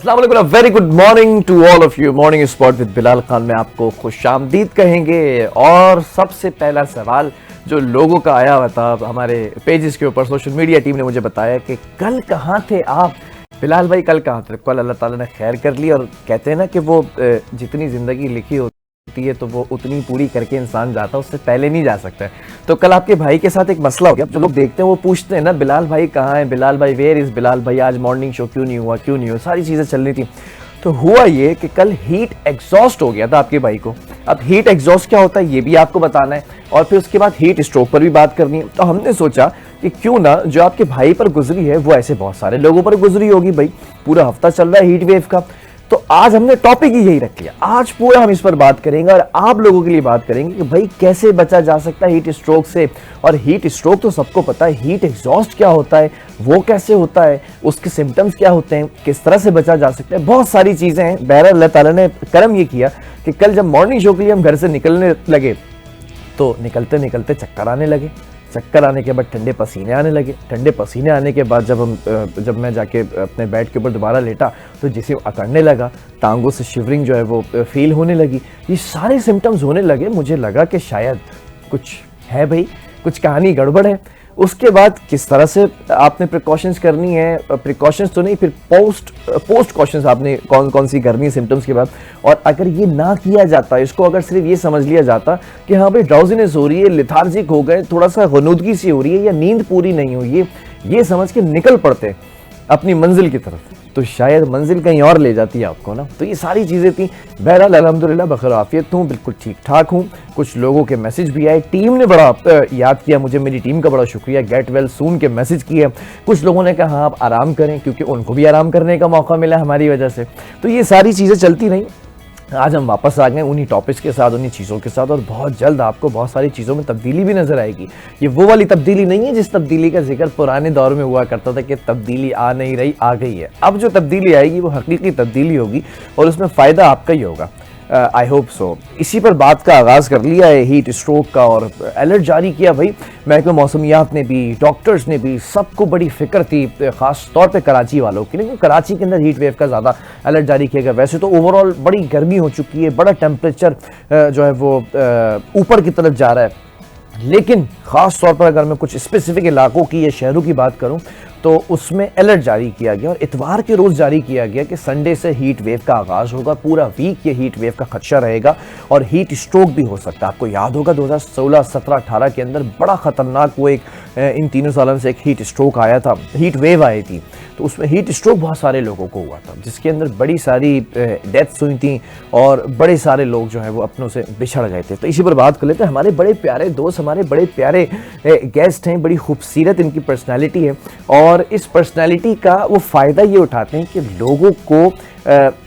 अस्सलाम वालेकुम, very good morning to all of you. Morning spot with Bilal Khan में आपको खुशामदीद कहेंगे। और सबसे पहला सवाल जो लोगों का आया हुआ था हमारे पेजेस के ऊपर, सोशल मीडिया टीम ने मुझे बताया कि कल कहाँ थे आप बिलाल भाई, कल कहाँ थे? कल अल्लाह ताला ने खैर कर ली। और कहते हैं ना कि वो जितनी ज़िंदगी लिखी होती है तो वो उतनी पूरी करके इंसान जाता है, उससे पहले नहीं जा सकता है। तो कल आपके भाई के साथ एक मसला हो गया। जो लोग देखते हैं वो पूछते हैं ना, बिलाल भाई कहाँ है, बिलाल भाई वेयर इज बिलाल भाई, आज मॉर्निंग शो क्यों नहीं हुआ, क्यों नहीं हुआ, सारी चीज़ें चल रही थी। तो हुआ ये कि कल हीट एग्जॉस्ट हो गया था आपके भाई को। अब हीट एग्जॉस्ट क्या होता है ये भी आपको बताना है, और फिर उसके बाद हीट स्ट्रोक पर भी बात करनी है। तो हमने सोचा कि क्यों ना जो आपके भाई पर गुजरी है वो ऐसे बहुत सारे लोगों पर गुजरी होगी। भाई पूरा हफ्ता चल रहा है हीट वेव का, तो आज हमने टॉपिक ही यही रख लिया। आज पूरा हम इस पर बात करेंगे और आप लोगों के लिए बात करेंगे कि भाई कैसे बचा जा सकता है हीट स्ट्रोक से। और हीट स्ट्रोक तो सबको पता है, हीट एग्जॉस्ट क्या होता है, वो कैसे होता है, उसके सिम्टम्स क्या होते हैं, किस तरह से बचा जा सकता है, बहुत सारी चीज़ें हैं। बहरहाल अल्लाह ताला ने करम ये किया कि कल जब मॉर्निंग शो के लिए हम घर से निकलने लगे तो निकलते निकलते चक्कर आने लगे। चक्कर आने के बाद ठंडे पसीने आने लगे। ठंडे पसीने आने के बाद जब मैं जाके अपने बेड के ऊपर दोबारा लेटा तो जिसे अकड़ने लगा, टांगों से शिवरिंग जो है वो फील होने लगी। ये सारे सिम्टम्स होने लगे। मुझे लगा कि शायद कुछ है भाई, कुछ कहानी गड़बड़ है। उसके बाद किस तरह से आपने प्रिकॉशंस करनी है, प्रिकॉशंस तो नहीं, फिर पोस्ट कॉशंस आपने कौन कौन सी करनी है सिम्टम्स के बाद। और अगर ये ना किया जाता, इसको अगर सिर्फ ये समझ लिया जाता कि हाँ भाई ड्राउजीनेस हो रही है, लिथार्जिक हो गए, थोड़ा सा गनुदगी सी हो रही है या नींद पूरी नहीं हुई है, ये समझ के निकल पड़ते अपनी मंजिल की तरफ, तो शायद मंजिल कहीं और ले जाती है आपको ना। तो ये सारी चीज़ें थी। बहरहाल अल्हम्दुलिल्लाह बखैर आफियत हूँ, बिल्कुल ठीक ठाक हूँ। कुछ लोगों के मैसेज भी आए, टीम ने बड़ा याद किया मुझे, मेरी टीम का बड़ा शुक्रिया। गेट वेल सून के मैसेज किए। कुछ लोगों ने कहा हाँ आप आराम करें, क्योंकि उनको भी आराम करने का मौका मिला हमारी वजह से। तो ये सारी चीज़ें चलती रहीं। आज हम वापस आ गए उन्हीं टॉपिक्स के साथ, उन्हीं चीज़ों के साथ, और बहुत जल्द आपको बहुत सारी चीज़ों में तब्दीली भी नज़र आएगी। ये वो वाली तब्दीली नहीं है जिस तब्दीली का जिक्र पुराने दौर में हुआ करता था कि तब्दीली आ नहीं रही, आ गई है। अब जो तब्दीली आएगी वो हकीकी तब्दीली होगी और उसमें फ़ायदा आपका ही होगा। I hope so. इसी पर बात का आगाज़ कर लिया है हीट स्ट्रोक का, और अलर्ट जारी किया भाई महकमे मौसमियात ने भी, डॉक्टर्स ने भी, सबको बड़ी फिक्र थी, ख़ास तौर पे कराची वालों के लिए। कराची के अंदर हीट वेव का ज़्यादा अलर्ट जारी किया गया। वैसे तो ओवरऑल बड़ी गर्मी हो चुकी है, बड़ा टेम्परेचर जो है वो ऊपर की तरफ जा रहा है, लेकिन ख़ास तौर पर अगर मैं कुछ स्पेसिफिक इलाकों की या शहरों की बात करूं तो उसमें अलर्ट जारी किया गया। और इतवार के रोज़ जारी किया गया कि संडे से हीट वेव का आगाज़ होगा। पूरा वीक ये हीट वेव का खदशा रहेगा और हीट स्ट्रोक भी हो सकता है। आपको याद होगा 2016, 17, 18 के अंदर बड़ा ख़तरनाक वो एक इन तीनों सालों से एक हीट स्ट्रोक आया था, हीट वेव आई थी। तो उसमें हीट स्ट्रोक बहुत सारे लोगों को हुआ था, जिसके अंदर बड़ी सारी डेथ्स हुई थी और बड़े सारे लोग जो है वो अपनों से बिछड़ गए थे। तो इसी पर बात कर लेते हैं। हमारे बड़े प्यारे दोस्त, हमारे बड़े प्यारे गेस्ट हैं, बड़ी खूबसूरत इनकी पर्सनैलिटी है, और इस पर्सनैलिटी का वो फ़ायदा ये उठाते हैं कि लोगों को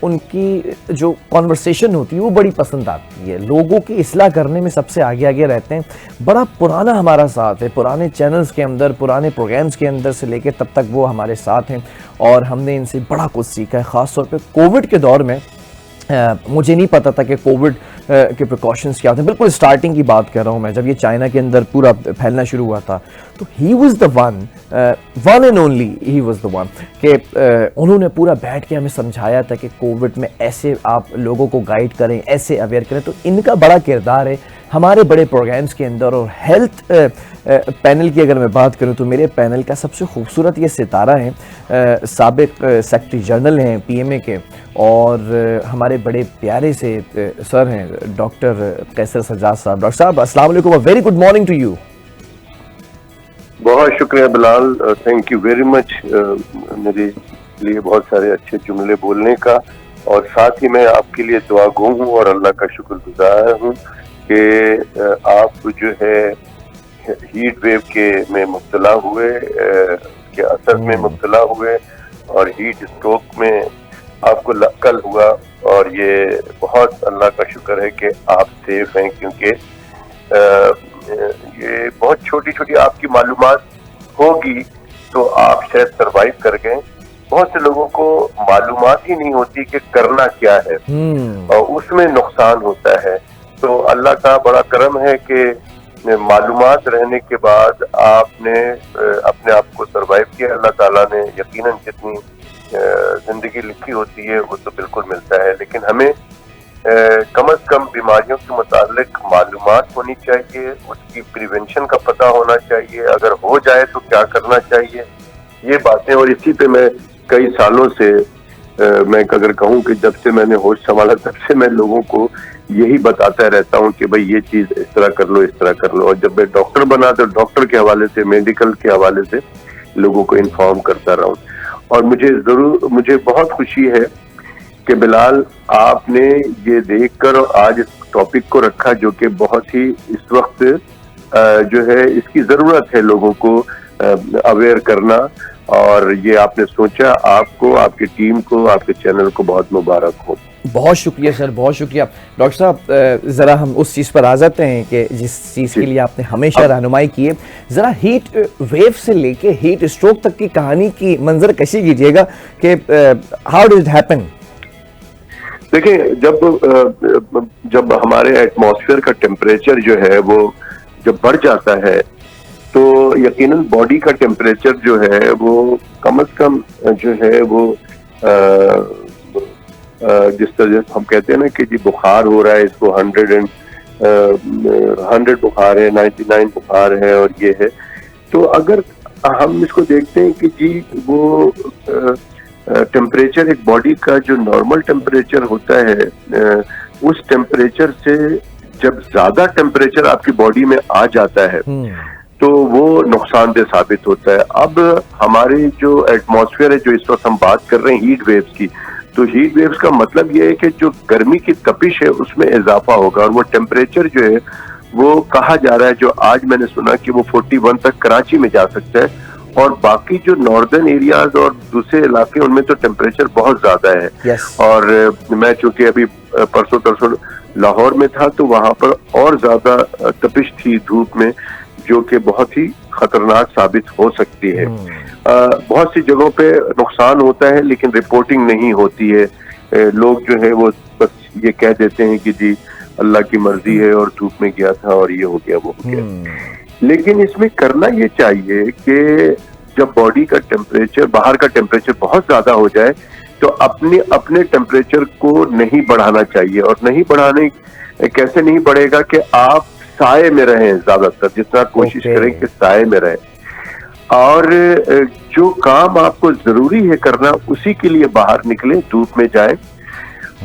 उनकी जो कॉन्वर्सेशन होती है वो बड़ी पसंद आती है। लोगों की इस्लाह करने में सबसे आगे आगे रहते हैं। बड़ा पुराना हमारा साथ है, पुराने चैनल्स के अंदर, पुराने प्रोग्राम्स के अंदर से लेकर तब तक वो हमारे साथ हैं और हमने इनसे बड़ा कुछ सीखा है। ख़ास तौर पे कोविड के दौर में मुझे नहीं पता था कि कोविड के प्रिकॉशंस क्या होते हैं। बिल्कुल स्टार्टिंग की बात कर रहा हूँ मैं, जब ये चाइना के अंदर पूरा फैलना शुरू हुआ था, तो he was the one and only, he was the one कि उन्होंने पूरा बैठ के हमें समझाया था कि कोविड में ऐसे आप लोगों को गाइड करें, ऐसे अवेयर करें। तो इनका बड़ा किरदार है हमारे बड़े प्रोग्राम्स के अंदर। और हेल्थ पैनल की अगर मैं बात करूं तो मेरे पैनल का सबसे खूबसूरत ये सितारा है, साबिक सेक्रेटरी जनरल हैं पीएमए के, और हमारे बड़े प्यारे से सर हैं डॉक्टर कैसर सज्जाद साहब। डॉक्टर साहब अस्सलाम वालेकुम, very good morning to you. बहुत शुक्रिया Bilal, thank you very much मेरे लिए बहुत सारे अच्छे जुमले बोलने का, और साथ ही मैं आपके लिए दुआगो हूँ और अल्लाह का शुक्रगुजार हूँ कि आप जो है हीट वेव के में मुब्तला हुए, के असर में मुब्तला हुए, और हीट स्ट्रोक में आपको कल हुआ। और ये बहुत अल्लाह का शुक्र है कि आप सेफ हैं, क्योंकि ये बहुत छोटी छोटी आपकी मालूमात होगी तो आप शायद सरवाइव कर गए। बहुत से लोगों को मालूमात ही नहीं होती कि करना क्या है, और उसमें नुकसान होता है। तो अल्लाह का बड़ा करम है कि मालूमात रहने के बाद आपने अपने आप को सरवाइव किया। अल्लाह ताला ने यकीनन जितनी जिंदगी लिखी होती है वो तो बिल्कुल मिलता है, लेकिन हमें कम से कम बीमारियों के मुतालिक मालूमात होनी चाहिए, उसकी प्रिवेंशन का पता होना चाहिए, अगर हो जाए तो क्या करना चाहिए, ये बातें। और इसी पे मैं कई सालों से मैं अगर कहूँ कि जब से मैंने होश संभाला तब से मैं लोगों को यही बताता रहता हूँ कि भाई ये चीज इस तरह कर लो, इस तरह कर लो। और जब मैं डॉक्टर बना तो डॉक्टर के हवाले से, मेडिकल के हवाले से लोगों को इन्फॉर्म करता रहा हूँ। और मुझे बहुत खुशी है कि बिलाल आपने ये देखकर आज इस टॉपिक को रखा, जो कि बहुत ही इस वक्त जो है इसकी जरूरत है लोगों को अवेयर करना। और ये आपने सोचा, आपको, आपकी टीम को, आपके चैनल को बहुत मुबारक हो। बहुत शुक्रिया सर, बहुत शुक्रिया। डॉक्टर साहब ज़रा हम उस चीज़ पर आ जाते हैं कि जिस चीज़ के लिए आपने हमेशा रहनुमाई की है, ज़रा हीट वेव से लेके हीट स्ट्रोक तक की कहानी की मंजर कशी कीजिएगा कि हाउ डिड इट हैपन। देखिए, जब हमारे एटमॉस्फेयर का टेम्परेचर जो है वो जब बढ़ जाता है तो यकीनन बॉडी का टेम्परेचर जो है वो कम से कम जो है वो जिस तरह हम कहते हैं ना कि जी बुखार हो रहा है, इसको 100 बुखार है, 99 बुखार है और ये है। तो अगर हम इसको देखते हैं कि जी वो टेम्परेचर एक बॉडी का जो नॉर्मल टेम्परेचर होता है, उस टेम्परेचर से जब ज्यादा टेम्परेचर आपकी बॉडी में आ जाता है तो वो नुकसानदेह साबित होता है। अब हमारी जो एटमॉस्फेयर है, जो इस वक्त हम बात कर रहे हैं हीट वेव्स की, तो हीट वेव्स का मतलब ये है कि जो गर्मी की तपिश है उसमें इजाफा होगा और वो टेम्परेचर जो है वो कहा जा रहा है, जो आज मैंने सुना कि वो 41 तक कराची में जा सकता है। और बाकी जो नॉर्दर्न एरियाज और दूसरे इलाके उनमें तो टेम्परेचर बहुत ज्यादा है। और मैं चूंकि अभी परसों तरसों लाहौर में था तो वहां पर और ज्यादा तपिश थी धूप में, जो कि बहुत ही खतरनाक साबित हो सकती है। बहुत सी जगहों पे नुकसान होता है लेकिन रिपोर्टिंग नहीं होती है। लोग जो है वो बस ये कह देते हैं कि जी अल्लाह की मर्जी है और धूप में गया था और ये हो गया वो हो गया। लेकिन इसमें करना ये चाहिए कि जब बॉडी का टेम्परेचर, बाहर का टेम्परेचर बहुत ज्यादा हो जाए तो अपने टेम्परेचर को नहीं बढ़ाना चाहिए। और नहीं बढ़ाने कैसे नहीं बढ़ेगा कि आप साए में रहें, ज्यादातर जितना कोशिश करें कि साए में रहें। और जो काम आपको जरूरी है करना उसी के लिए बाहर निकले, धूप में जाएं,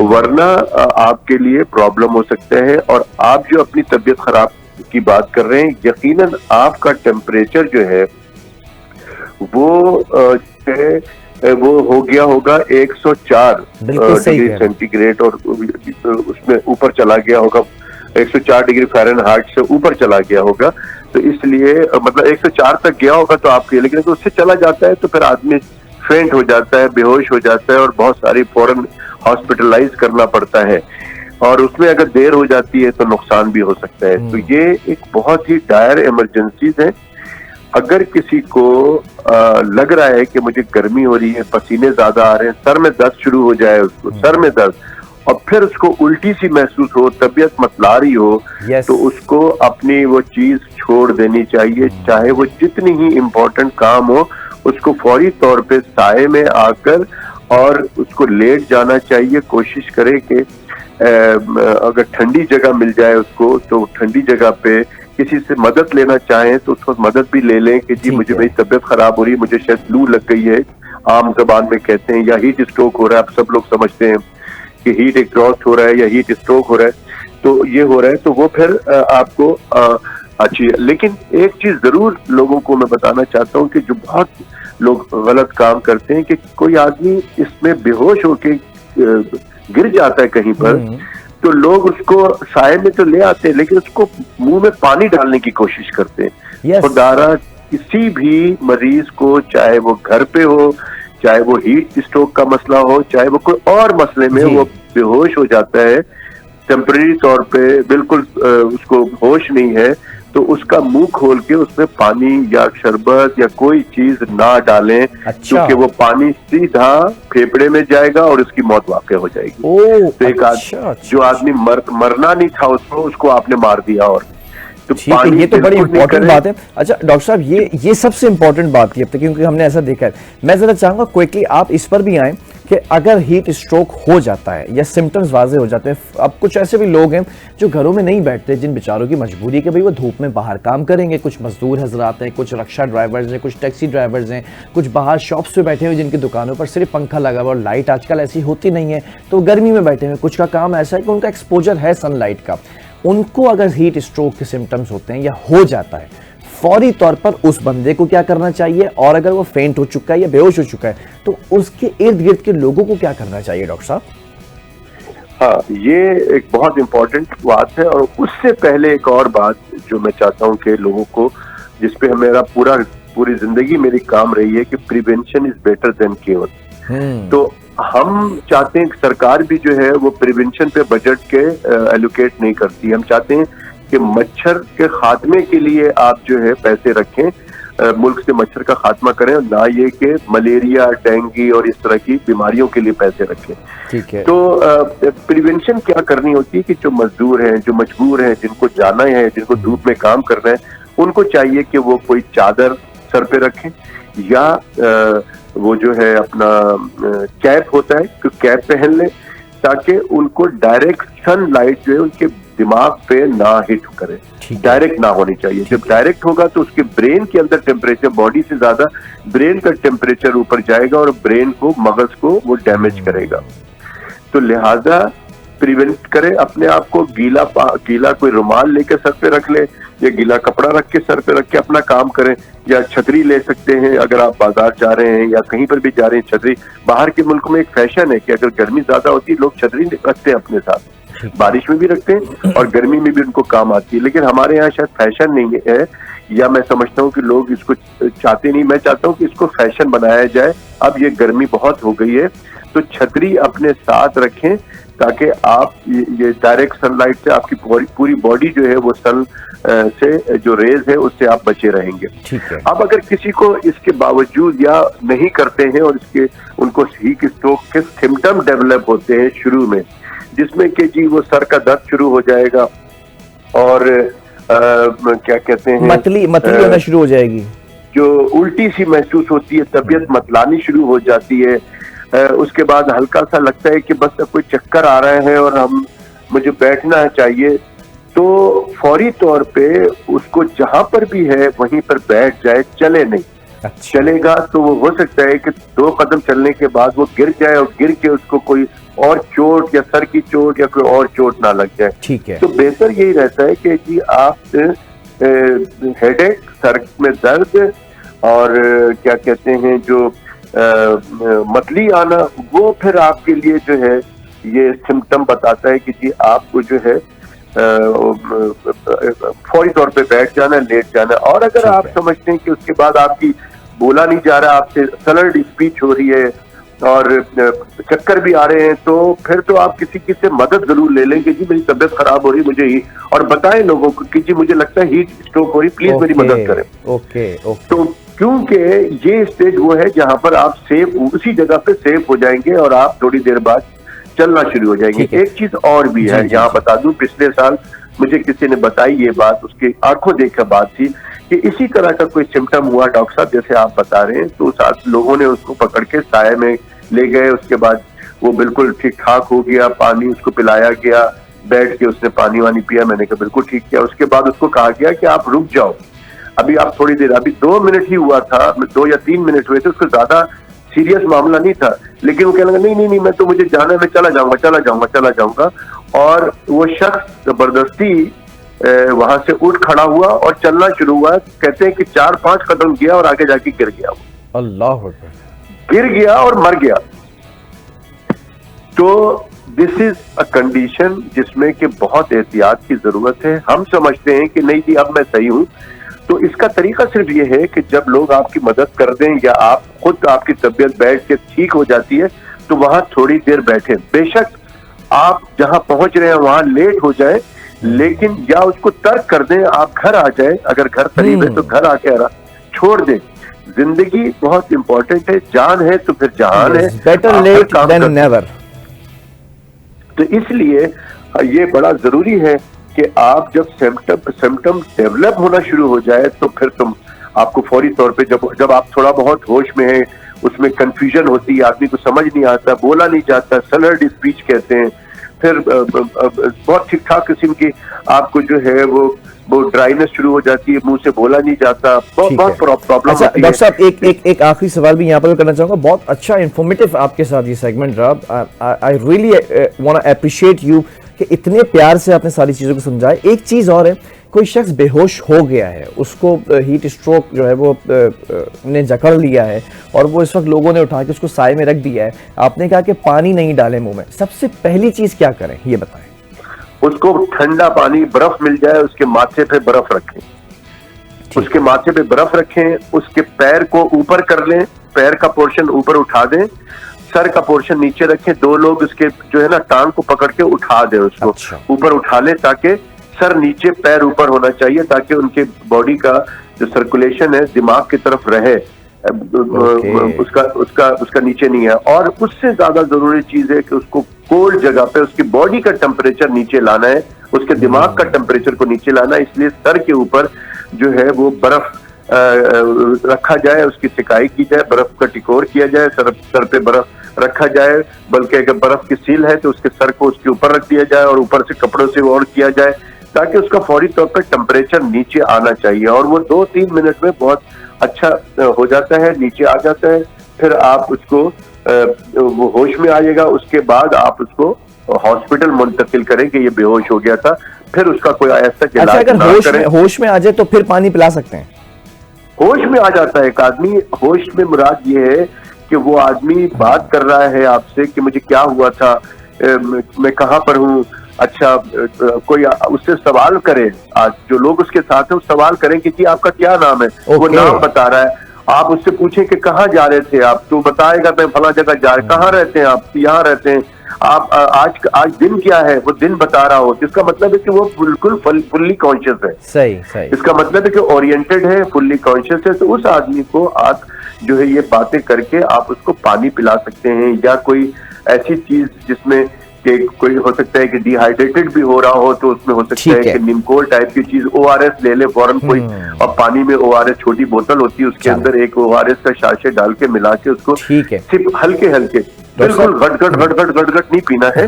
वरना आपके लिए प्रॉब्लम हो सकता है। और आप जो अपनी तबीयत खराब की बात कर रहे हैं, यकीनन आपका टेम्परेचर जो है वो हो गया होगा 104 डिग्री सेंटीग्रेड और उसमें ऊपर चला गया होगा, 104 डिग्री फ़ारेनहाइट से ऊपर चला गया होगा। तो इसलिए मतलब 104 तक गया होगा तो आपके, लेकिन तो उससे चला जाता है तो फिर आदमी फेंट हो जाता है, बेहोश हो जाता है और बहुत सारी फौरन हॉस्पिटलाइज करना पड़ता है। और उसमें अगर देर हो जाती है तो नुकसान भी हो सकता है। तो ये एक बहुत ही डायर इमरजेंसीज है। अगर किसी को लग रहा है कि मुझे गर्मी हो रही है, पसीने ज्यादा आ रहे हैं, सर में दर्द शुरू हो जाए, उसको सर में दर्द और फिर उसको उल्टी सी महसूस हो, तबीयत मतला रही हो, तो उसको अपनी वो चीज छोड़ देनी चाहिए। चाहे वो जितनी ही इम्पोर्टेंट काम हो, उसको फौरी तौर पे साए में आकर और उसको लेट जाना चाहिए। कोशिश करे कि अगर ठंडी जगह मिल जाए उसको, तो ठंडी जगह पे किसी से मदद लेना चाहें तो उसको मदद भी ले लें कि जी मुझे मेरी तबीयत खराब हो रही है, मुझे शायद लू लग गई है, आम जबान में कहते हैं, या हीट स्ट्रोक हो रहा है। आप सब लोग समझते हैं कि हीट एग्जॉस्ट हो रहा है या हीट स्ट्रोक हो रहा है, तो ये हो रहा है तो वो फिर आपको अच्छी है। लेकिन एक चीज जरूर लोगों को मैं बताना चाहता हूँ कि जो बहुत लोग गलत काम करते हैं कि कोई आदमी इसमें बेहोश होके गिर जाता है कहीं पर, तो लोग उसको साए में तो ले आते हैं लेकिन उसको मुंह में पानी डालने की कोशिश करते हैं। खुदारा किसी भी मरीज को, चाहे वो घर पे हो, चाहे वो हीट स्ट्रोक का मसला हो, चाहे वो कोई और मसले में वो बेहोश हो जाता है टेम्परेरी तौर पे, बिल्कुल उसको होश नहीं है, तो उसका मुंह खोल के उसमें पानी या शरबत या कोई चीज ना डालें, क्योंकि वो पानी सीधा फेफड़े में जाएगा और उसकी मौत वाकई हो जाएगी। तो एक जो आदमी मरना नहीं था उसको आपने मार दिया। और तो ठीक है, पानी ये तो बड़ी बिल्कुल नहीं इंपॉर्टेंट करें। बात है। अच्छा डॉक्टर साहब, ये सबसे इंपॉर्टेंट बात थी अब तक, क्योंकि हमने ऐसा देखा है। मैं जरा चाहूंगा क्विकली आप इस पर भी आए कि अगर हीट स्ट्रोक हो जाता है या सिम्टम्स वाजे हो जाते हैं, अब कुछ ऐसे भी लोग हैं जो घरों में नहीं बैठते, जिन बेचारों की मजबूरी है कि भाई वो धूप में बाहर काम करेंगे, कुछ मजदूर हजरात हैं, कुछ रक्षा ड्राइवर्स हैं, कुछ टैक्सी ड्राइवर्स हैं, कुछ बाहर शॉप्स पे बैठे हुए जिनकी दुकानों पर सिर्फ पंखा लगा हुआ और लाइट आजकल ऐसी होती नहीं है, तो गर्मी में बैठे हुए, कुछ का काम ऐसा है कि उनका एक्सपोजर है सनलाइट का। उनको अगर हीट स्ट्रोक के सिम्टम्स होते हैं या हो जाता है, फौरी तौर पर उस बंदे को क्या करना चाहिए, और अगर वो फेंट हो चुका है या बेहोश हो चुका है तो उसके इर्द गिर्द के लोगों को क्या करना चाहिए डॉक्टर साहब? हाँ, ये एक बहुत इंपॉर्टेंट बात है। और उससे पहले एक और बात जो मैं चाहता हूँ कि लोगों को, जिसपे मेरा पूरी जिंदगी मेरी काम रही है कि prevention is better than cure. तो हम चाहते हैं कि सरकार भी जो है वो प्रिवेंशन पे बजट के एलोकेट नहीं करती। हम चाहते हैं कि मच्छर के खात्मे के लिए आप जो है पैसे रखें, मुल्क से मच्छर का खात्मा करें, और ना ये कि मलेरिया, डेंगू और इस तरह की बीमारियों के लिए पैसे रखें। ठीक है। तो प्रिवेंशन क्या करनी होती है कि जो मजदूर हैं, जो मजबूर हैं, जिनको जाना है, जिनको धूप में काम करना है, उनको चाहिए कि वो कोई चादर सर पे रखें, या वो जो है अपना कैप होता है तो कैप पहन लें, ताकि उनको डायरेक्ट सनलाइट जो है उनके दिमाग पे ना हिट करे, डायरेक्ट ना होनी चाहिए। जब डायरेक्ट होगा तो उसके ब्रेन के अंदर टेम्परेचर, बॉडी से ज्यादा ब्रेन का टेम्परेचर ऊपर जाएगा और ब्रेन को, मगज को वो डैमेज करेगा। तो लिहाजा प्रिवेंट करें अपने आप को। गीला कोई रुमाल लेकर सर पे रख ले, या गीला कपड़ा रख के सर पे रख के अपना काम करें, या छतरी ले सकते हैं अगर आप बाजार जा रहे हैं या कहीं पर भी जा रहे हैं। छतरी, बाहर के मुल्क में एक फैशन है कि अगर गर्मी ज्यादा होती है लोग छतरी रखते हैं अपने साथ, बारिश में भी रखते हैं और गर्मी में भी उनको काम आती है। लेकिन हमारे यहाँ शायद फैशन नहीं है, या मैं समझता हूँ कि लोग इसको चाहते नहीं। मैं चाहता हूँ कि इसको फैशन बनाया जाए। अब ये गर्मी बहुत हो गई है तो छतरी अपने साथ रखें, ताकि आप ये डायरेक्ट सनलाइट से आपकी पूरी बॉडी जो है वो सन से जो रेज है उससे आप बचे रहेंगे। ठीक है। अब अगर किसी को इसके बावजूद या नहीं करते हैं और उनको हीट स्ट्रोक के सिम्टम डेवलप होते हैं शुरू में, जिसमें कि जी वो सर का दर्द शुरू हो जाएगा और क्या कहते हैं, मतली होना शुरू हो जाएगी, जो उल्टी सी महसूस होती है, तबीयत मतलानी शुरू हो जाती है, उसके बाद हल्का सा लगता है कि बस कोई चक्कर आ रहा है और मुझे बैठना चाहिए, तो फौरी तौर पे उसको जहां पर भी है वहीं पर बैठ जाए, चले नहीं। अच्छा। चलेगा तो वो हो सकता है कि 2 कदम चलने के बाद वो गिर जाए और गिर के उसको कोई और चोट या सर की चोट या कोई और चोट ना लग जाए। ठीक है। तो बेहतर यही रहता है कि जी आप हेडेक, सर में दर्द और क्या कहते हैं जो मतली आना, वो फिर आपके लिए जो है ये सिम्टम बताता है कि जी आपको जो है फौरी तौर पे बैठ जाना, लेट जाना। और अगर आप समझते हैं कि उसके बाद आपकी बोला नहीं जा रहा, आपसे सलर्ड स्पीच हो रही है और चक्कर भी आ रहे हैं, तो फिर तो आप किसी से मदद जरूर ले लें कि जी मेरी तबीयत खराब हो रही है मुझे ही, और बताएं लोगों को कि जी मुझे लगता है हीट स्ट्रोक हो रही, प्लीज मेरी मदद करें। ओके। तो क्योंकि ये स्टेज वो है जहां पर आप सेफ, उसी जगह पे सेफ हो जाएंगे और आप थोड़ी देर बाद चलना शुरू हो जाएंगे। एक चीज और भी है, यहाँ बता दूं, पिछले साल मुझे किसी ने बताई ये बात, उसकी आंखों देखकर बात थी कि इसी तरह का कोई सिम्टम हुआ डॉक्टर साहब जैसे आप बता रहे हैं, तो साथ लोगों ने उसको पकड़ के साये में ले गए, उसके बाद वो बिल्कुल ठीक ठाक हो गया, पानी उसको पिलाया गया, बैठ के उसने पानी वानी पिया, मैंने कहा बिल्कुल ठीक किया। उसके बाद उसको कहा गया कि आप रुक जाओ, अभी आप थोड़ी देर, अभी 2 मिनट ही हुआ था, 2 या 3 मिनट हुए थे, उसको ज्यादा सीरियस मामला नहीं था, लेकिन वो कहने लगा नहीं मैं तो, मुझे जाना है, मैं चला जाऊंगा। और वो शख्स जबरदस्ती वहां से उठ खड़ा हुआ और चलना शुरू हुआ। कहते हैं कि 4-5 कदम गया और आगे जाके गिर गया, वो अल्लाह गिर गया और मर गया। तो दिस इज अ कंडीशन जिसमें कि बहुत एहतियात की जरूरत है। हम समझते हैं कि नहीं जी अब मैं सही हूं, तो इसका तरीका सिर्फ ये है कि जब लोग आपकी मदद कर दें या आप खुद, आपकी तबीयत बैठ के ठीक हो जाती है, तो वहां थोड़ी देर बैठे। बेशक आप जहां पहुंच रहे हैं वहां लेट हो जाए, लेकिन या उसको तर्क कर दें, आप घर आ जाए, अगर घर करीब है तो घर आके छोड़ दें। जिंदगी बहुत इंपॉर्टेंट है, जान है तो फिर जहान है, बेटर लेट देन नेवर। तो इसलिए ये बड़ा जरूरी है कि आप जब सिम्टम डेवलप होना शुरू हो जाए तो फिर आपको फौरी तौर पे जब आप थोड़ा बहुत होश में है, उसमें कंफ्यूजन होती है, आदमी को समझ नहीं आता, बोला नहीं जाता, सलर्ड स्पीच कहते हैं, फिर बहुत ठीक ठाक किस्म की आपको जो है वो ड्राइनेस शुरू हो जाती है, मुंह से बोला नहीं जाता, बहुत प्रॉब्लम। अच्छा डॉक्टर साहब, एक आखिरी सवाल भी यहाँ पर करना चाहूंगा। बहुत अच्छा इन्फॉर्मेटिव आपके साथ ये सेगमेंट रहा। I really want to appreciate you कि इतने प्यार से आपने सारी चीजों को समझाया। एक चीज और है, कोई शख्स बेहोश हो गया है, उसको हीट स्ट्रोक जो है वो ने जकड़ लिया है और वो इस वक्त लोगों ने उठा के उसको साए में रख दिया है। आपने कहा कि पानी नहीं डालें मुंह में, सबसे पहली चीज क्या करें ये बताएं। उसको ठंडा पानी, बर्फ मिल जाए, उसके माथे पे बर्फ रखें, उसके माथे पे बर्फ रखें, उसके पैर को ऊपर कर लें, पैर का पोर्शन ऊपर उठा दें, सर का पोर्शन नीचे रखें, दो लोग उसके जो है ना टांग को पकड़ के उठा दें, उसको ऊपर उठा लें ताकि सर नीचे पैर ऊपर होना चाहिए, ताकि उनके बॉडी का जो सर्कुलेशन है दिमाग की तरफ रहे, उसका नीचे नहीं है। और उससे ज्यादा जरूरी चीज है कि उसको कोल्ड जगह पे उसकी बॉडी का टेम्परेचर नीचे लाना है, उसके दिमाग का टेम्परेचर को नीचे लाना है। इसलिए सर के ऊपर जो है वो बर्फ रखा जाए, उसकी सिकाई की जाए, बर्फ का टिकोर किया जाए, सर पे बर्फ रखा जाए, बल्कि अगर बर्फ की सील है तो उसके सर को उसके ऊपर रख दिया जाए और ऊपर से कपड़ों से और किया जाए, ताकि उसका फौरी तौर पर टेम्परेचर नीचे आना चाहिए। और वो 2-3 मिनट में बहुत अच्छा हो जाता है, नीचे आ जाता है। फिर आप उसको वो होश में आएगा, उसके बाद आप उसको हॉस्पिटल मुंतकिल करें कि ये बेहोश हो गया था, फिर उसका कोई ऐसा इलाज ना करें। होश में आ जाए तो फिर पानी पिला सकते हैं? होश में आ जाता है एक आदमी, होश में मुराद ये है कि वो आदमी बात कर रहा है आपसे कि मुझे क्या हुआ था, मैं कहाँ पर हूँ। अच्छा, कोई उससे सवाल करे, आज जो लोग उसके साथ हैं सवाल करें कि जी आपका क्या नाम है, वो नाम बता रहा है। आप उससे पूछें कि कहाँ जा रहे थे आप, तो बताएगा मैं फला जगह जा रहे। कहाँ रहते हैं आप? यहाँ रहते हैं। आप आज दिन क्या है, वो दिन बता रहा हो, इसका मतलब है कि वो बिल्कुल फुल्ली कॉन्शियस है। सही। इसका मतलब है कि ओरिएंटेड है, फुल्ली कॉन्शियस है। तो उस आदमी को आप जो है ये बातें करके आप उसको पानी पिला सकते हैं, या कोई ऐसी चीज जिसमें कि कोई हो सकता है कि डिहाइड्रेटेड भी हो रहा हो, तो उसमें हो सकता है कि निमकोल टाइप की चीज, ORS ले ले फौरन कोई, और पानी में ORS छोटी बोतल होती है, उसके अंदर एक ORS का शाशे डाल के मिला के उसको सिप हल्के बिल्कुल गट नहीं पीना है,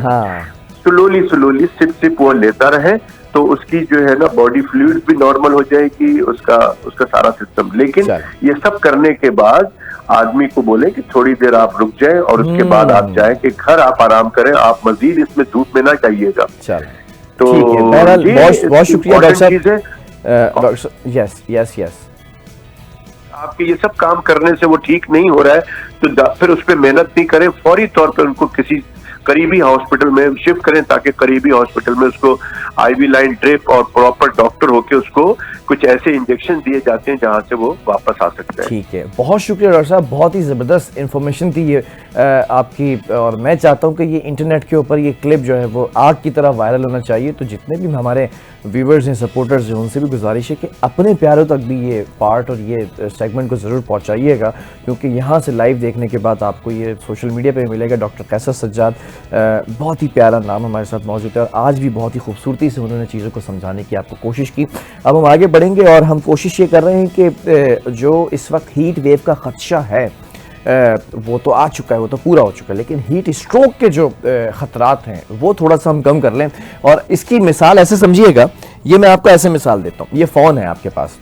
स्लोली सिप वो लेता रहे, तो उसकी जो है ना बॉडी फ्लूइड भी नॉर्मल हो जाएगी, उसका सारा सिस्टम। लेकिन ये सब करने के बाद आदमी को बोले कि थोड़ी देर आप रुक जाएं और उसके बाद आप जाएं कि घर आप आराम करें, आप मजीद इसमें धूप में ना जाइएगा। तो बहुत शुक्रिया डॉक्टर साहब। यस आपके ये सब काम करने से वो ठीक नहीं हो रहा है तो फिर उस पर मेहनत नहीं करें, फौरी तौर पर उनको किसी करीबी हॉस्पिटल में शिफ्ट करें, ताकि करीबी हॉस्पिटल में उसको IV लाइन ड्रिप और प्रॉपर डॉक्टर होके उसको कुछ ऐसे इंजेक्शन दिए जाते हैं जहां से वो वापस आ सकते हैं। ठीक है, बहुत शुक्रिया डॉक्टर साहब, बहुत ही ज़बरदस्त इन्फॉर्मेशन थी ये आपकी। और मैं चाहता हूं कि ये इंटरनेट के ऊपर ये क्लिप जो है वो आग की तरह वायरल होना चाहिए। तो जितने भी हमारे व्यूवर्स हैं, सपोर्टर्स हैं, उनसे भी गुजारिश है कि अपने प्यारों तक भी ये पार्ट और ये सेगमेंट को ज़रूर पहुँचाइएगा, क्योंकि यहाँ से लाइव देखने के बाद आपको ये सोशल मीडिया पर मिलेगा। डॉक्टर कैसर सज्जाद, बहुत ही प्यारा नाम हमारे साथ मौजूद है और आज भी बहुत ही खूबसूरती से उन्होंने चीज़ों को समझाने की आपको कोशिश की। अब हम आगे बढ़ेंगे और हम कोशिश ये कर रहे हैं कि जो इस वक्त हीट वेव का खदशा है वो तो आ चुका है, वो तो पूरा हो चुका है, लेकिन हीट स्ट्रोक के जो ख़तरात हैं वो थोड़ा सा हम कम कर लें। और इसकी मिसाल ऐसे समझिएगा, ये मैं आपको ऐसे मिसाल देता हूँ। ये फ़ोन है आपके पास,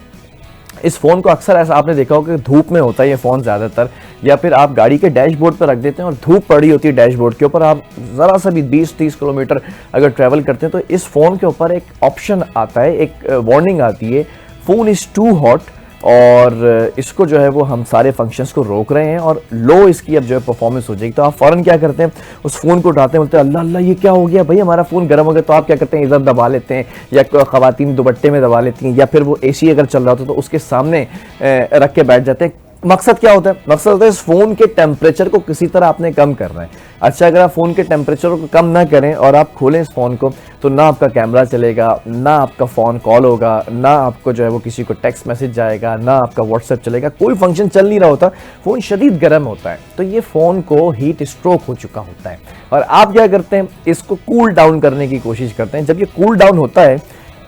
इस फ़ोन को अक्सर ऐसा आपने देखा होगा कि धूप में होता है ये फ़ोन ज़्यादातर, या फिर आप गाड़ी के डैशबोर्ड पर रख देते हैं और धूप पड़ी होती है डैशबोर्ड के ऊपर। आप ज़रा सा भी 20-30 किलोमीटर अगर ट्रैवल करते हैं तो इस फ़ोन के ऊपर एक ऑप्शन आता है, एक वार्निंग आती है, फ़ोन इज़ टू हॉट, और इसको जो है वो हम सारे फंक्शंस को रोक रहे हैं और लो इसकी अब जो है परफॉर्मेंस हो जाएगी। तो आप फ़ौरन क्या करते हैं, उस फ़ोन को उठाते हैं, बोलते हैं अल्लाह अल्लाह ये क्या हो गया भाई, हमारा फ़ोन गर्म हो गया। तो आप क्या करते हैं, इधर दबा लेते हैं, या ख़वातीन दुपट्टे में दबा लेती हैं, या फिर वो AC अगर चल रहा होता तो उसके सामने रख के बैठ जाते हैं। मकसद क्या होता है? मकसद होता है इस फ़ोन के टेम्परेचर को किसी तरह आपने कम करना है। अच्छा, अगर आप फ़ोन के टेम्परेचर को कम ना करें और आप खोलें इस फ़ोन को, तो ना आपका कैमरा चलेगा, ना आपका फ़ोन कॉल होगा, ना आपको जो है वो किसी को टेक्स्ट मैसेज जाएगा, ना आपका व्हाट्सएप चलेगा, कोई फंक्शन चल नहीं रहा होता, फ़ोन शदीद गर्म होता है। तो ये फ़ोन को हीट स्ट्रोक हो चुका होता है और आप क्या करते हैं, इसको कूल डाउन करने की कोशिश करते हैं। जब ये कूल डाउन होता है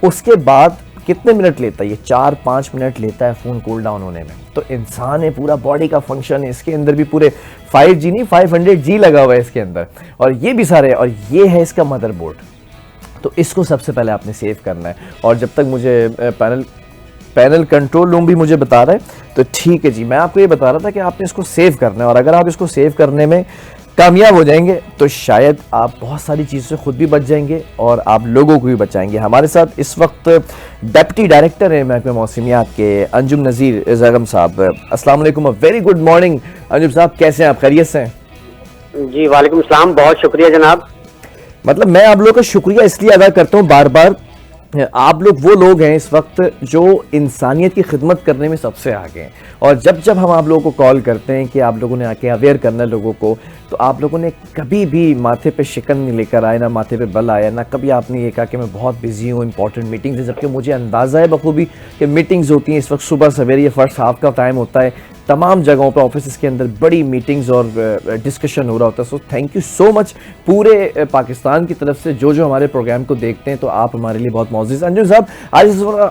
उसके बाद कितने मिनट लेता है? ये 4-5 मिनट लेता है फ़ोन कूल डाउन होने में। तो इंसान है, पूरा बॉडी का फंक्शन है, इसके अंदर भी पूरे 5G नहीं 500G लगा हुआ है इसके अंदर, और ये भी सारे, और ये है इसका मदरबोर्ड। तो इसको सबसे पहले आपने सेव करना है। और जब तक मुझे पैनल कंट्रोल रूम भी मुझे बता रहा है, तो ठीक है जी, मैं आपको ये बता रहा था कि आपने इसको सेव करना है, और अगर आप इसको सेव करने में कामयाब हो जाएंगे तो शायद आप बहुत सारी चीज़ों से खुद भी बच जाएंगे और आप लोगों को भी बचाएंगे। हमारे साथ इस वक्त डिप्टी डायरेक्टर हैं महकमे मौसमियात के अंजुम नज़ीर ज़गम साहब। अस्सलाम वालेकुम, वेरी गुड मॉर्निंग अंजुम साहब, कैसे हैं आप? खैरियत से हैं? जी वालेकुम सलाम, बहुत शुक्रिया जनाब। मतलब मैं आप लोगों का शुक्रिया इसलिए अदा करता हूँ बार बार, आप लोग वो लोग हैं इस वक्त जो इंसानियत की खिदमत करने में सबसे आगे हैं, और जब जब हम आप लोगों को कॉल करते हैं कि आप लोगों ने आके अवेयर करना है लोगों को, तो आप लोगों ने कभी भी माथे पे शिकन नहीं लेकर आए, ना माथे पे बल आया, ना कभी आपने ये कहा कि मैं बहुत बिजी हूँ, इंपॉर्टेंट मीटिंग्स है, जबकि मुझे अंदाज़ा है बखूबी कि मीटिंग्स होती हैं इस वक्त सुबह सवेरे, ये फर्स्ट हाफ का टाइम होता है, तमाम जगहों पर ऑफिस के अंदर बड़ी मीटिंग्स और डिस्कशन हो रहा होता है। So thank you so much पूरे पाकिस्तान की तरफ से जो हमारे प्रोग्राम को देखते हैं, तो आप हमारे लिए बहुत मौजूद। अंजुम साहब,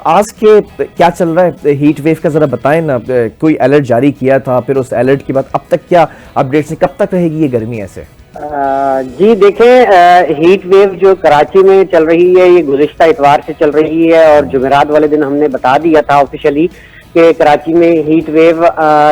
आज के क्या चल रहा है हीट वेव का, ज़रा बताएं ना। कोई अलर्ट जारी किया था, फिर उस अलर्ट के बाद अब तक क्या अपडेट्स हैं, कब तक रहेगी ये गर्मी ऐसे? जी देखें, हीट वेव जो कराची में चल रही है ये गुज़िश्ता इतवार से चल रही है, और जुमेरात वाले दिन हमने बता दिया था ऑफिशियली कि कराची में हीट वेव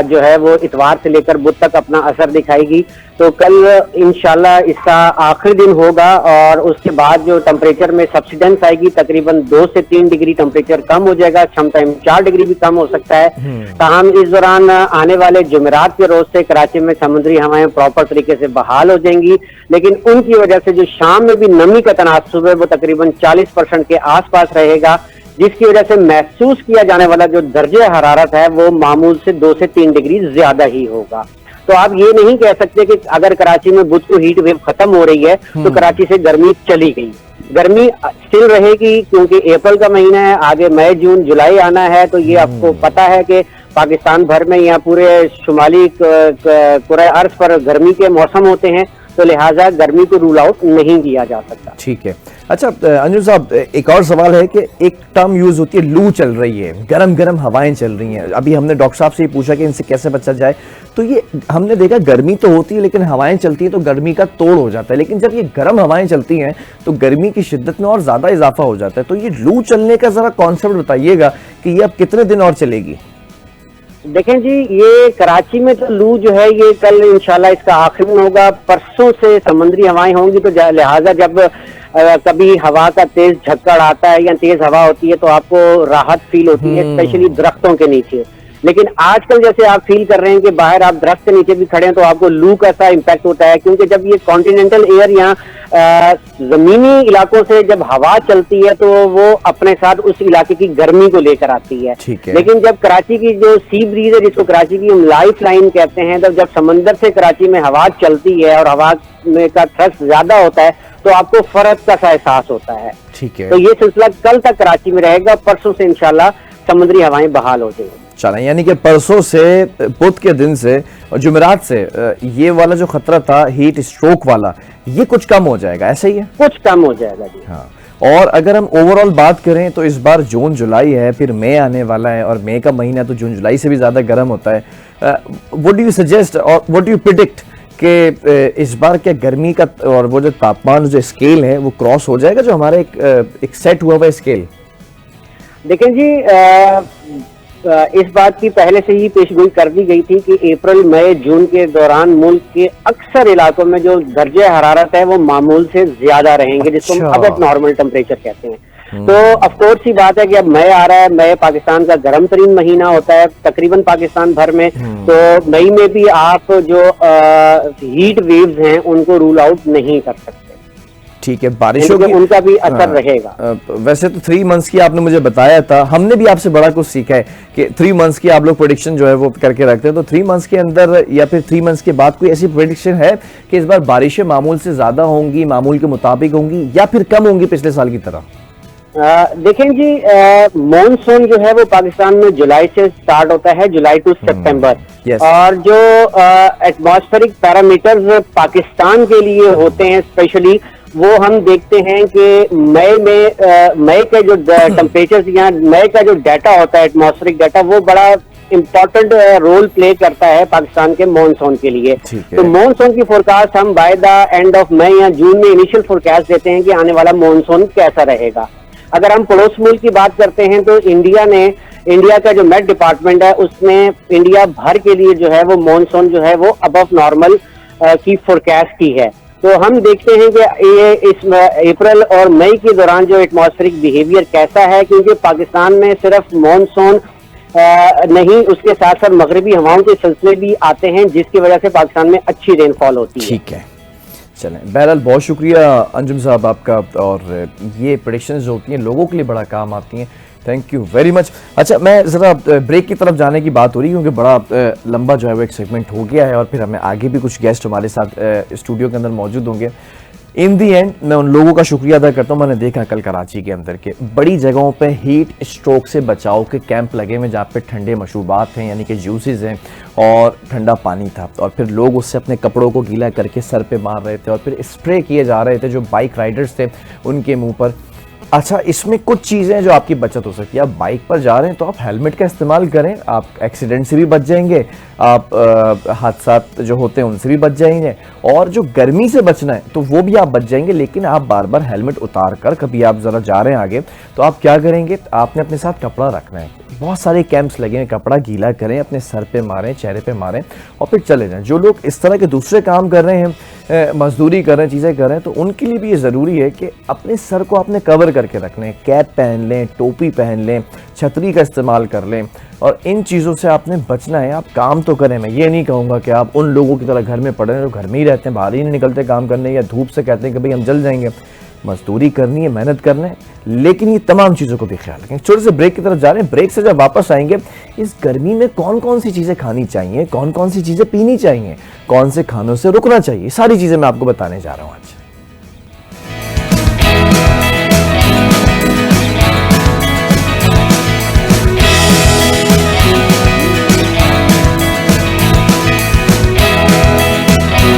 जो है वो इतवार से लेकर बुध तक अपना असर दिखाएगी। तो कल इंशाल्लाह इसका आखिरी दिन होगा, और उसके बाद जो टेम्परेचर में सब्सिडेंस आएगी, तकरीबन 2 से 3 डिग्री टेम्परेचर कम हो जाएगा, समटाइम 4 डिग्री भी कम हो सकता है। ताहम इस दौरान आने वाले जुमेरात के रोज से कराची में समुद्री हवाएं प्रॉपर तरीके से बहाल हो जाएंगी, लेकिन उनकी वजह से जो शाम में भी नमी का तनासुब है वो तकरीबन 40% के आसपास रहेगा, जिसकी वजह से महसूस किया जाने वाला जो दर्जे हरारत है वो मामूल से 2 से 3 डिग्री ज्यादा ही होगा। तो आप ये नहीं कह सकते कि अगर कराची में बुध को हीट वेव खत्म हो रही है तो कराची से गर्मी चली गई। गर्मी स्टिल रहेगी, क्योंकि अप्रैल का महीना है, आगे मई जून जुलाई आना है। तो ये आपको पता है कि पाकिस्तान भर में या पूरे शुमाली कुरे अर्ज पर गर्मी के मौसम होते हैं, तो लिहाजा गर्मी को रूल आउट नहीं किया जा सकता। ठीक है। अच्छा अंजुम साहब, एक और सवाल है कि एक टर्म यूज होती है, लू चल रही है, गरम गरम हवाएं चल रही हैं। अभी हमने डॉक्टर साहब से ही पूछा कि इनसे कैसे बचा जाए, तो ये हमने देखा गर्मी तो होती है लेकिन हवाएं चलती हैं तो गर्मी का तोड़ हो जाता है, लेकिन जब ये गर्म हवाएं चलती हैं तो गर्मी की शिद्दत में और ज्यादा इजाफा हो जाता है। तो ये लू चलने का जरा कॉन्सेप्ट बताइएगा कि ये अब कितने दिन और चलेगी? देखें जी, ये कराची में तो लू जो है ये कल इंशाल्लाह इसका आखिरी दिन होगा, परसों से समुद्री हवाएं होंगी, तो लिहाजा जब कभी हवा का तेज झक्कड़ आता है या तेज हवा होती है तो आपको राहत फील होती है, स्पेशली दरख्तों के नीचे। लेकिन आजकल जैसे आप फील कर रहे हैं कि बाहर आप दरख्त के नीचे भी खड़े हैं तो आपको लू का सा इम्पैक्ट होता है, क्योंकि जब ये कॉन्टिनेंटल एयर यहाँ जमीनी इलाकों से जब हवा चलती है तो वो अपने साथ उस इलाके की गर्मी को लेकर आती है। लेकिन जब कराची की जो सी ब्रीज है, जिसको कराची की हम लाइफ लाइन कहते हैं, तो जब समंदर से कराची में हवा चलती है और हवा में का थ्रस्ट ज्यादा होता है तो आपको फर्क का सा एहसास होता है। ठीक है। तो ये सिलसिला कल तक कराची में रहेगा, परसों से इंशाल्लाह समुद्री हवाएं बहाल हो जाएंगी। चलें, यानी कि परसों से, बुध के दिन से और जुमेरात से ये वाला जो खतरा था हीट स्ट्रोक वाला, ये कुछ कम हो जाएगा, ऐसा ही है? कुछ कम हो जाएगा जी। हाँ। और अगर हम ओवरऑल बात करें तो इस बार जून जुलाई है, फिर मई आने वाला है, और मई का महीना तो जून जुलाई से भी ज्यादा गर्म होता है। व्हाट डू यू सजेस्ट और व्हाट डू यू प्रिडिक्ट कि इस बार क्या गर्मी का और वो जो तापमान जो स्केल है वो क्रॉस हो जाएगा, जो हमारा एक सेट हुआ हुआ स्केल? देखें जी, इस बात की पहले से ही पेशगोई कर दी गई थी कि अप्रैल मई जून के दौरान मुल्क के अक्सर इलाकों में जो दर्जे हरारत है वो मामूल से ज्यादा रहेंगे, जिसको हम अब नॉर्मल टेम्परेचर कहते हैं। तो अफकोर्स की बात है कि अब मई आ रहा है, मई पाकिस्तान का गर्म तरीन महीना होता है तकरीबन पाकिस्तान भर में, तो मई में भी आप जो हीट वेव्स हैं उनको रूल आउट नहीं कर सकते। ठीक है, बारिशों की उनका भी असर रहेगा। वैसे तो 3 मंथ्स की आपने मुझे बताया था, हमने भी आपसे बड़ा कुछ सीखा है कि 3 मंथ्स की आप लोग प्रेडिक्शन जो है वो करके रखते हैं, तो 3 मंथ्स के अंदर या फिर 3 मंथ्स के बाद कोई ऐसी प्रेडिक्शन है कि इस बार बारिशें मामूल से ज्यादा होंगी, मामूल के मुताबिक होंगी, या फिर कम होंगी पिछले साल की तरह? देखें जी, मॉनसून जो है वो पाकिस्तान में जुलाई से स्टार्ट होता है, जुलाई टू सितंबर, और जो एटमॉस्फेरिक पैरामीटर्स पाकिस्तान के लिए होते हैं स्पेशली, वो हम देखते हैं कि मई के जो टेम्परेचर या मई का जो डाटा होता है, एटमॉस्फेरिक डाटा, वो बड़ा इम्पोर्टेंट रोल प्ले करता है पाकिस्तान के मॉनसून के लिए। तो मॉनसून की फोरकास्ट हम बाय द एंड ऑफ मई या जून में इनिशियल फोरकास्ट देते हैं कि आने वाला मॉनसून कैसा रहेगा। अगर हम पड़ोस मुल्क की बात करते हैं तो इंडिया का जो मेट डिपार्टमेंट है उसने इंडिया भर के लिए जो है वो मॉनसून जो है वो अबव नॉर्मल की फोरकास्ट की है। तो हम देखते हैं कि ये इस अप्रैल और मई के दौरान जो एटमॉस्फेरिक बिहेवियर कैसा है, क्योंकि पाकिस्तान में सिर्फ मॉनसून नहीं, उसके साथ साथ मगरबी हवाओं के सिलसिले भी आते हैं, जिसकी वजह से पाकिस्तान में अच्छी रेनफॉल होती है। ठीक है, चलें, बहरहाल बहुत शुक्रिया अंजुम साहब आपका। और ये प्रेडिक्शंस जो होती हैं लोगों के लिए बड़ा काम आती हैं। Thank you very much. अच्छा, मैं ज़रा ब्रेक की तरफ जाने की बात हो रही है क्योंकि बड़ा लंबा जो है वो एक सेगमेंट हो गया है और फिर हमें आगे भी कुछ गेस्ट हमारे साथ स्टूडियो के अंदर मौजूद होंगे। इन दी एंड मैं उन लोगों का शुक्रिया अदा करता हूँ, मैंने देखा कल कराची के अंदर के बड़ी जगहों पे हीट स्ट्रोक से बचाव के कैंप लगे हुए जहाँ पे ठंडे मशरूबात हैं यानी कि जूसेस हैं और ठंडा पानी था, और फिर लोग उससे अपने कपड़ों को गीला करके सर पे मार रहे थे और फिर स्प्रे किए जा रहे थे जो बाइक राइडर्स थे उनके मुंह पर। अच्छा, इसमें कुछ चीज़ें जो आपकी बचत हो सकती है। आप बाइक पर जा रहे हैं तो आप हेलमेट का इस्तेमाल करें, आप एक्सीडेंट से भी बच जाएंगे, आप हादसात जो होते हैं उनसे भी बच जाएंगे, और जो गर्मी से बचना है तो वो भी आप बच जाएंगे। लेकिन आप बार बार हेलमेट उतार कर कभी आप ज़रा जा रहे हैं आगे तो आप क्या करेंगे, आपने अपने साथ कपड़ा रखना है। बहुत सारे कैंप्स लगे हैं, कपड़ा गीला करें, अपने सर पे मारें, चेहरे पे मारें और फिर चले जाएं। जो लोग इस तरह के दूसरे काम कर रहे हैं, मजदूरी कर रहे हैं, चीज़ें कर रहे हैं, तो उनके लिए भी ये ज़रूरी है कि अपने सर को आपने कवर करके रखना है। कैप पहन लें, टोपी पहन लें, छतरी का इस्तेमाल कर लें और इन चीज़ों से आपने बचना है। आप काम तो करें, मैं ये नहीं कहूँगा कि आप उन लोगों की तरह घर में पड़े हैं जो घर में ही रहते हैं, बाहर ही नहीं निकलते काम करने, या धूप से कहते हैं कि भाई हम जल जाएंगे। मजदूरी करनी है, मेहनत करना है, लेकिन ये तमाम चीज़ों को भी ख्याल रखें। छोटे से ब्रेक की तरफ जा रहे हैं। ब्रेक से जब वापस आएंगे, इस गर्मी में कौन कौन सी चीज़ें खानी चाहिए, कौन कौन सी चीज़ें पीनी चाहिए, कौन से खानों से रुकना चाहिए, सारी चीज़ें मैं आपको बताने जा रहा हूँ आज।